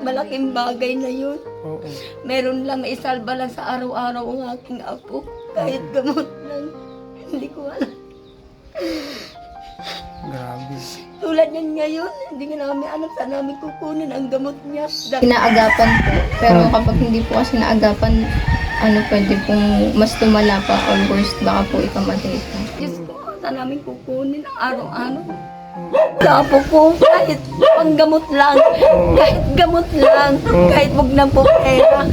malaking bagay na yun. Oo. Meron lang, maisalba lang sa araw-araw ang aking apo. Kahit gamot lang. Hindi ko alam. Grabe. Tulad yan ngayon, hindi nga namin alam saan namin kukunin ang gamot niya. Inaagapan po. Pero kapag hindi po kasi naagapan, pwede pong mas tumala pa or worse, baka po ikamatay pa. Diyos ko, saan namin kukunin ang araw-araw? Sa apo ko, kahit panggamot lang, kahit gamot lang, kahit wag na po pera.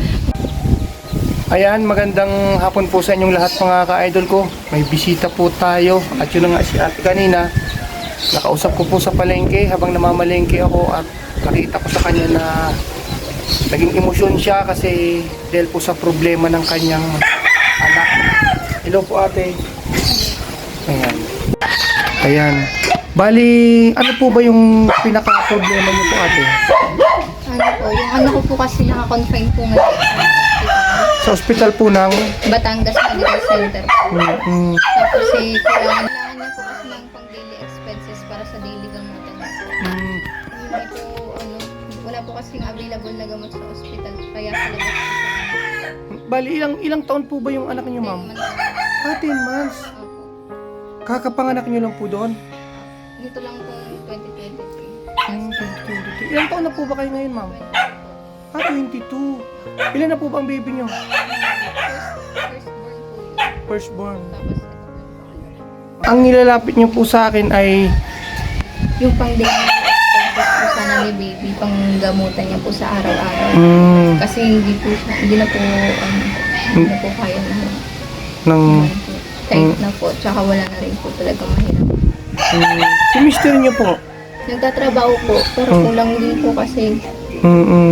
Ayan, magandang hapon po sa inyong lahat mga ka-idol ko. May bisita po tayo at yun na nga si ate kanina. Nakausap ko po sa palengke habang namamalengke ako at nakita ko sa kanya na naging emosyon siya kasi dahil po sa problema ng kanyang anak. Hello po ate. Ayan. Ayan. Bali, ano po ba yung pinaka-problema niyo po ate? Yung anak ko po kasi naka-confine po ngayon Sa ospital po ng... Batangas Medical Center po. Mm-mm. Tapos kailangan niya po kasi ng pang daily expenses para sa daily gamutan niya po. Mm. Hindi po, wala po kasing available na gamot sa ospital, kaya sa labas po siya. Bali, ilang taon po ba yung anak niyo ma'am? 10 months. Opo. Kakapanganak niyo lang po doon? Dito lang po 2023. 2022. Ilang taon na po ba kayo ngayon, ma'am? 22. Ilan na po ba ang baby niyo? Firstborn po yun. Firstborn. Tapos Ang nilalapit niyo po sa akin ay... yung pang daily expenses po sana ni baby, pang gamutan niya po sa araw-araw. Kasi hindi na po kaya na. ng... Kahit na po, tsaka wala na rin po talaga mahirap. Si mister niyo po? Nagtatrabaho po, pero kulang din po kasi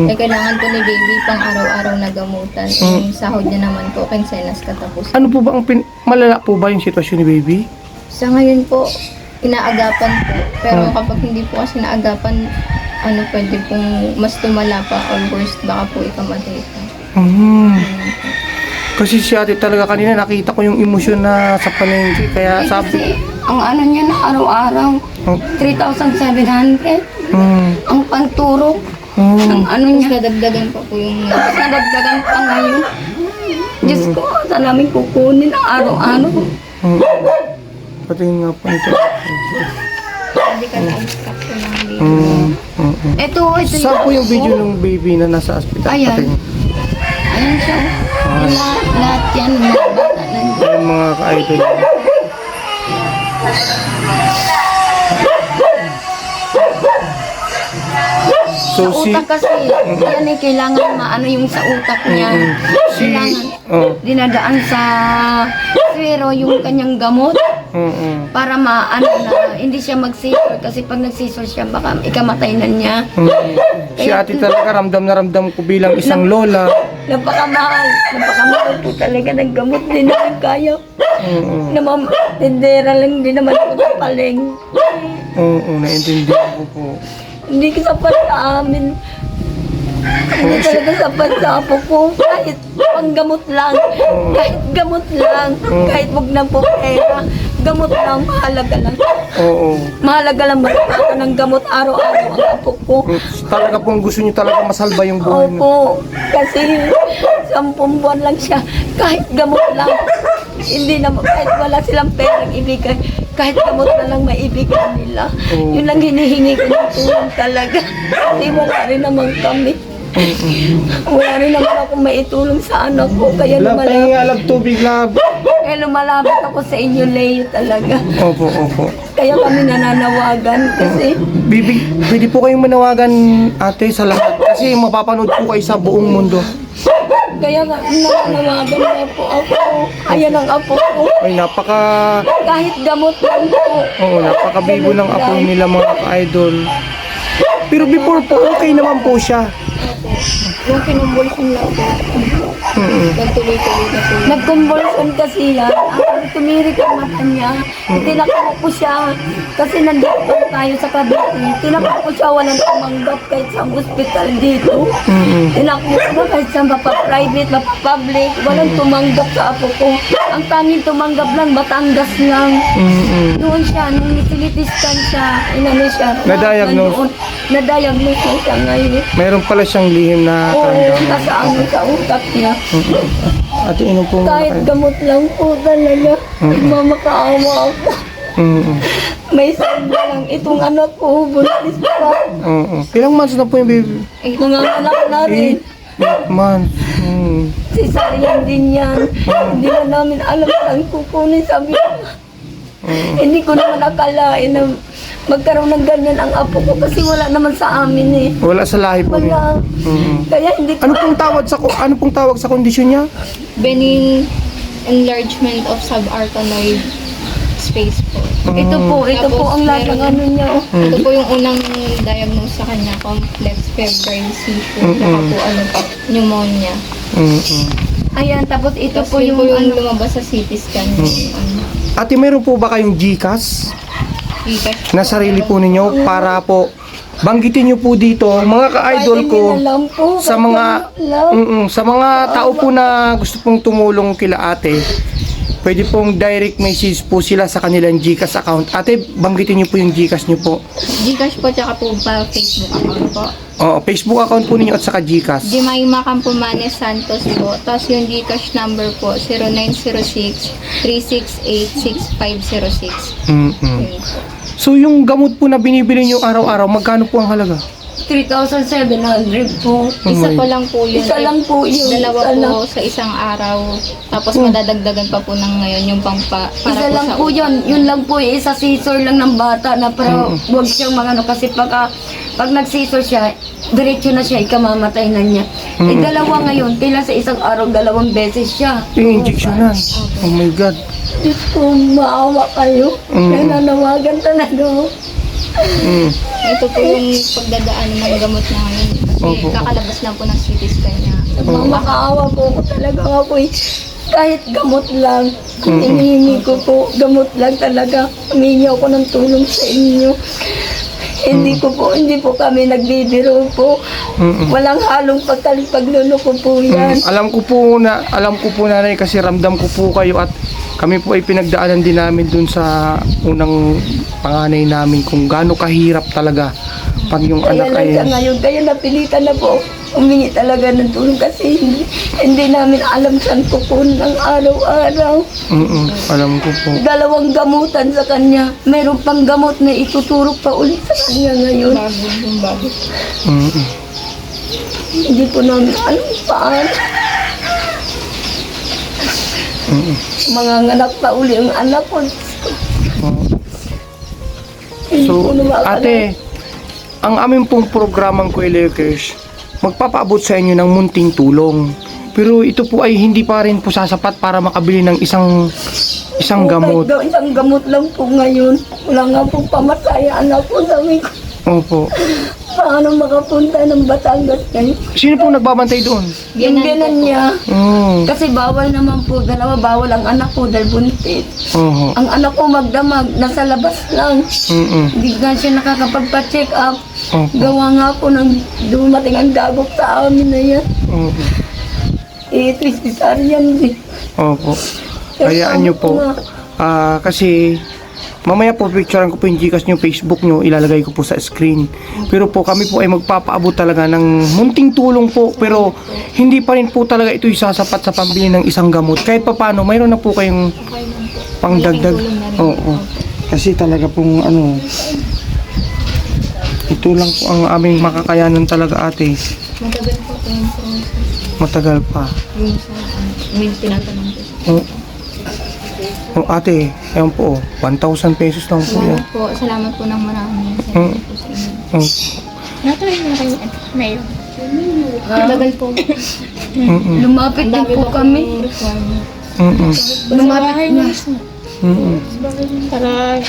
kailangan po ni baby pang araw-araw na gamutan. Yung sahod niya naman po, kinsenas katapos. Ano po ba ang malala po ba yung sitwasyon ni baby? Sa ngayon po, inaagapan po. Pero kapag hindi po kasi naagapan, pwede pong mas tumala pa or worse, baka po ikamatay pa. Kasi si ate talaga kanina nakita ko yung emosyon na sa palengke. Kaya sabi... Ang ano niya na araw-araw, 3,700. Ang panturo, ang ano niya. Nadagdagan pa po yung... Tapos nadagdagan pa ngayon. Diyos ko, saan namin kukunin ang araw-araw? Patingin nga po ito. Hindi ka na-obstruct po ng baby. Ito Saan po yung video ng baby na nasa ospital? Ayan. Patingin. Ayan siya. Lahat yan, mga bata na yun. Ayan mga ka-idol. Sa utak kasi, yan ay kailangan maano yung sa utak niya. Kailangan dinadaan sa swero yung kanyang gamot para maano na hindi siya mag-seizure kasi pag nag-seizure siya baka ikamatay na niya. Si ate talaga ramdam na ramdam ko bilang isang lola. Napaka-mahal po talaga ng gamot, din namin kaya. Tindera lang din naman po sa paleng. Oo, naintindihan ko po. Hindi ka sapat sa amin. Hindi talaga sapat sa apo ko. Kahit panggamot lang. Kahit gamot lang. Kahit wag na po pera. Gamot lang, mahalaga lang. Oo. Mahalaga lang magpaka ng gamot araw-araw ang apo ko. Talaga pong gusto niyo talaga masalba yung buhay niyo. Opo. Kasi 10 buwan lang siya. Kahit gamot lang. Hindi na, kahit wala silang perang ibigay. Kahit gamot na lang maibigay nila. Yun lang hinihingi ko ng tulong talaga. Kasi wala rin naman kami. Wala rin naman akong maitulong sa anak ko. Kaya Pahingi nga lang tubig lab. kaya lumalapit ako sa inyo, Leo, talaga. Opo. Kaya kami nananawagan kasi Pwede po kayong manawagan ate sa lahat. Kasi mapapanood po kayo sa buong mundo. kaya nga nananawagan na po ako. Ayan ang apo ko. Ay, Kahit gamot lang po. napakabibo ng apo nila mga ka-idol. Pero before po, okay naman po siya. Yung kinumbulsyon lang po. Nagtuloy-tuloy na po. Nag-convulsion kasi yan. Tumirik ang mata niya. Tinakbo ko siya. Kasi nandito tayo sa Cavite. Tinakbo ko siya. Walang tumanggap kahit sa hospital dito. Tinakbo ko kahit sa mapa-private, mapa-public. Walang tumanggap sa apo ko. Ang tanging tumanggap lang, Batangas lang. Noon siya, nung nitilitis scan siya, inano siya. Na-diagnose? Nandoon. na-diagnose na siya ngayon. Mayroon pala siyang lihim na Oo, karamdaman. nasa ano sa utak niya. Ate, inom po muna Kahit kayo. gamot lang po talaga. Mamakaawa ako. May sanda lang itong anak ko, buntis pa. Ilang months na po yung baby? Mga anak na rin. 8 months. Cesarean din yan. Hindi na namin alam saan kukunin. Sabi ko, hindi ko naman akalain na magkaroon ng ganyan ang apo ko kasi wala naman sa amin eh. Wala sa lahi po niya. Wala. Kaya hindi ko... Ano pong tawag sa kondisyon niya? Benign enlargement of subarachnoid space po. Ito po ang lahat ng ano niya. Oh. Ito po yung unang diagnose sa kanya, complex febrile seizure, saka po pneumonia. Ayan, tapos ito Tapos po yun yung po yung ano. lumabas sa CT scan. Ate, meron po ba kayong GCash na sarili po ninyo para po banggitin niyo po dito mga ka-idol ko sa mga sa mga tao po na gusto pong tumulong kila ate. Pwede pong direct message po sila sa kanilang GCash account. Ate, banggitin niyo po yung GCash niyo po. Gcash po, tsaka po pa Facebook account po. Oo, Facebook account po ninyo at saka GCash. Jemima Campomanes Santos po. Tapos yung Gcash number po, 0906-368-6506. Yun po. So yung gamot po na binibili niyo araw-araw, magkano po ang halaga? 3,700 po. Isa pa lang po yun. Isa lang po yun. Dalawa Isa lang. po sa isang araw. Tapos madadagdagan pa po ng ngayon yung para Isa po lang sa po yun. Yun lang po eh. Isa scissor lang ng bata na para huwag siyang mga ano. Kasi pag nag-scissor siya, diretso na siya, ikamamatay na niya. Eh dalawa ngayon, kailan sa isang araw, 2 beses siya. Yung injectionan. Oh my God. Diyos ko, maawa kayo. Nananawagan talaga ako. Ito po yung pagdadaan ng gamot na ngayon. Kasi Opo. kakalabas lang po ng CT scan niya. Makaawa po ako talaga ako eh. Kahit gamot lang, hinihingi ko po, gamot lang talaga. Humingi ako ng tulong sa inyo. Hindi po kami nagbibiro po. Walang halong pagluloko po yan. Alam ko po na rin kasi ramdam ko po kayo at kami po ay pinagdaanan din namin dun sa unang panganay namin kung gaano kahirap talaga pag yung Kaya anak lang ay siya ngayon, kaya napilitan na po. Humingi talaga ng tulong kasi hindi namin alam saan kukunin ang araw-araw. alam ko po. 2 gamutan sa kanya. Meron pang gamot na ituturo pa ulit sa kanya ngayon. Bago. Hindi po namin alam paano. Mga anak pa uli ang anak ko. Hindi So, ko naman ate, ang aming pong programang Kuelekers, magpapaabot sa inyo ng munting tulong. Pero ito po ay hindi pa rin po sasapat para makabili ng isang gamot. Kahit daw isang gamot lang po ngayon. Wala nga po pamasaya anak ko. Sabi ko, Opo. paano makapunta ng Batangas ngayon? Sino po nagbabantay doon? Yung binan niya. Oh. Kasi bawal naman po, bawal ang anak ko dahil buntis. Oho. Ang anak ko magdamag, nasa labas lang. Hindi nga siya nakakapagpa-check up. Opo. Gawa nga po nang dumating ang dagok sa amin na yan. Opo. Ito is cesarean din. Opo. Hayaan nyo po. Kasi mamaya po picturean ko po yung Gcash nyo, Facebook nyo, ilalagay ko po sa screen. Pero po kami po ay magpapaabot talaga ng munting tulong po. Pero hindi pa rin po talaga ito isasapat sa pambili ng isang gamot. Kahit pa paano, mayroon na po kayong pangdagdag. Oo. Kasi talaga pong ito lang po ang aming makakayanan talaga ate. Matagal po ito yung process. Matagal pa. Yung sa may tinatanong ko. Ate, ayan po, 1,000 pesos lang po yan. Salamat po ng marami. Salamat po sa inyo. Natry na kayo. Mayo. Matagal po. Lumapit din po kami. Lumapit na. Para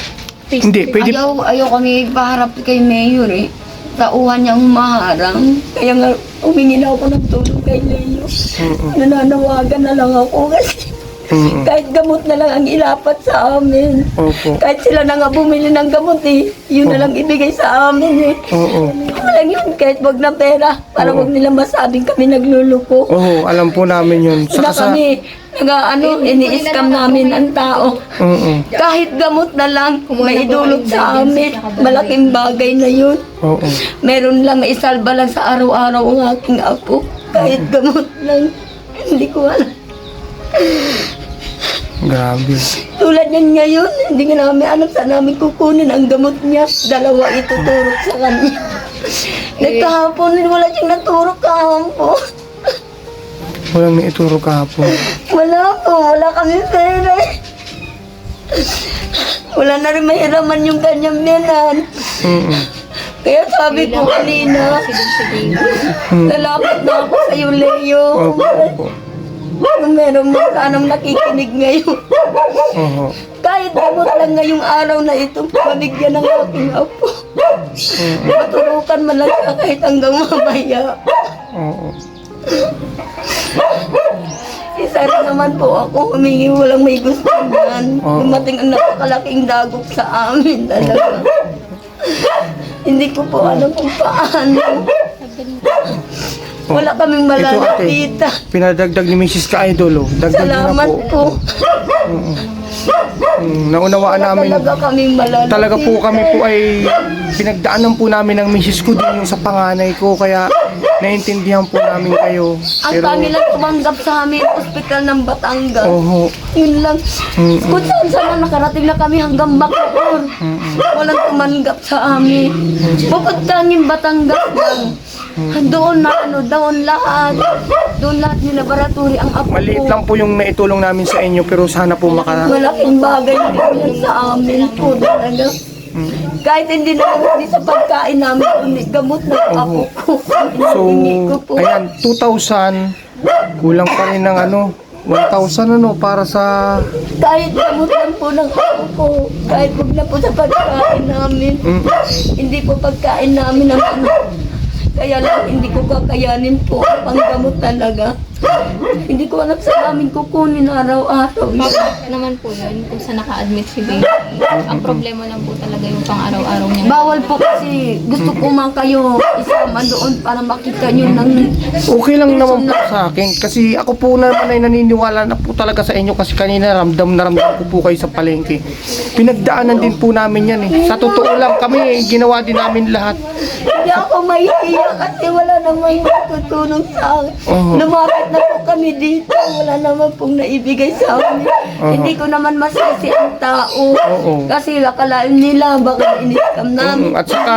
Hindi, pwede. Ayaw kami paharap kay Mayor eh. Tauhan niyang maharang. Kaya nga, humingi na ako ng tulong kay Leo. Nananawagan na lang ako kasi kahit gamot na lang ang ilapat sa amin. Opo. Kahit sila na nga bumili ng gamot eh, yun na lang ibigay sa amin eh. Oo. Walang yun, kahit wag na pera, para wag nila masabing kami nagluluko. Oo, alam po namin yun. Na Saka sa... kami, ini-scam namin ang tao. Oo. Kahit gamot na lang, Kumuha na may po idulot kayong sa guidance amin. at saka Malaking bagay na yun. Oo. Meron lang, maisalba lang sa araw-araw ang aking apo. Kahit gamot lang, hindi ko alam. Grabe. Tulad yan ngayon, hindi nga namin alam saan namin kukunin ang gamot niya. Dalawa ituturok sa kanya. Nagkahapon, wala siyang naturok kahapon. Walang naituro kahapon. Wala po, wala kami pera. Wala na rin mahiraman yung kanyang biyanan. Mm-mm. Kaya sabi ko kanina, lalapit na ako sa iyo, Leo. Opo, opo. Kung meron mo sanang nakikinig ngayon. Oho. Kahit gamot lang ngayong araw na ito, mabigyan ng aking apo. Maturukan man lang siya kahit hanggang mamaya. Oo. Isa rin naman po ako, humingi walang may gusto yan. Oo. Dumating ang napakalaking dagok sa amin talaga. Hindi ko po alam kung paano. Wala kaming Ito ate, malalapitan. pinadagdag ni Mrs. Ka-Idol. Dagdag niyo na Salamat po. po. Naunawaan Wala namin. talaga kaming malalapitan. Talaga po kami po ay pinagdaanan po namin ng Mrs. ko din yung sa panganay ko. Kaya naintindihan po namin kayo. Ang kanilang tumanggap sa amin, ospital ng Batangas. Oho. Yun lang. Kung saan saan nakarating na kami hanggang Bacoor. Walang tumanggap sa amin. Bukod tanging Batangas lang. Doon na doon lahat. Doon lahat yung laboratory ang apo Maliit ko. lang po yung naitulong namin sa inyo pero sana po Malaking bagay din yan sa amin po talaga. Kahit hindi na hindi sa pagkain namin, kundi gamot ng apo ko. So, Hinihingi ko po. ayan, 2,000. Kulang pa rin ng 1,000 para sa... Kahit gamot lang po ng apo ko. Kahit huwag na po sa pagkain namin. Hindi po pagkain namin ang Kaya lang hindi ko kakayanin po ang panggamot talaga. Hindi ko alam sa namin kukunin araw-araw. Bakit naman po yun kung saan naka-admit si baby? Ang problema lang po talaga yung pang-araw-araw niya. Bawal po kasi gusto ko man kayo isama doon para makita nyo ng... Okay lang naman po sa akin. Kasi ako po naman ay naniniwala na po talaga sa inyo. Kasi kanina ramdam ko po kayo sa palengke. Pinagdaanan din po namin yan eh. Sa totoo lang kami, ginawa din namin lahat. Hindi ako mahihiya kasi wala namang matutulong sa akin. Lumapit na po kami dito. Wala naman pong naibigay sa amin. Hindi ko naman masisi ang tao. Kasi akalain nila baka in-scam namin. At saka,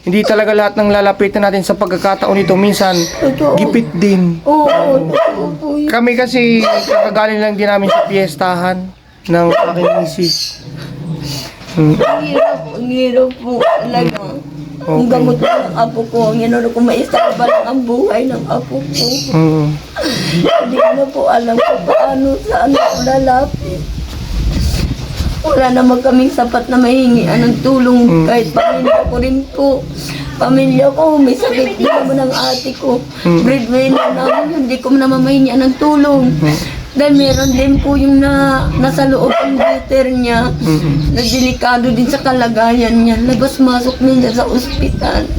hindi talaga lahat ng lalapitan natin sa pagkakataon nito. Minsan, Totoo. gipit din. Oo, totoo po yun. Kami kasi, kakagaling lang din namin sa piyestahan ng aking misis. Ang hirap po talaga. Ang gamot lang ng apo ko, ang inuro ko maisarba lang ang buhay ng apo ko. Hindi ko na po alam kung paano, saan ako lalapit. Wala naman kaming sapat na mahingian ng tulong kahit pamilya ko rin po. Pamilya ko, may sakit din naman ang ate ko. Breadwinner namin, hindi ko naman mahingian ng tulong. Dahil meron din po yung nasa loob ang bitter niya, na delikado din sa kalagayan niya. Labas-masok niya sa ospital.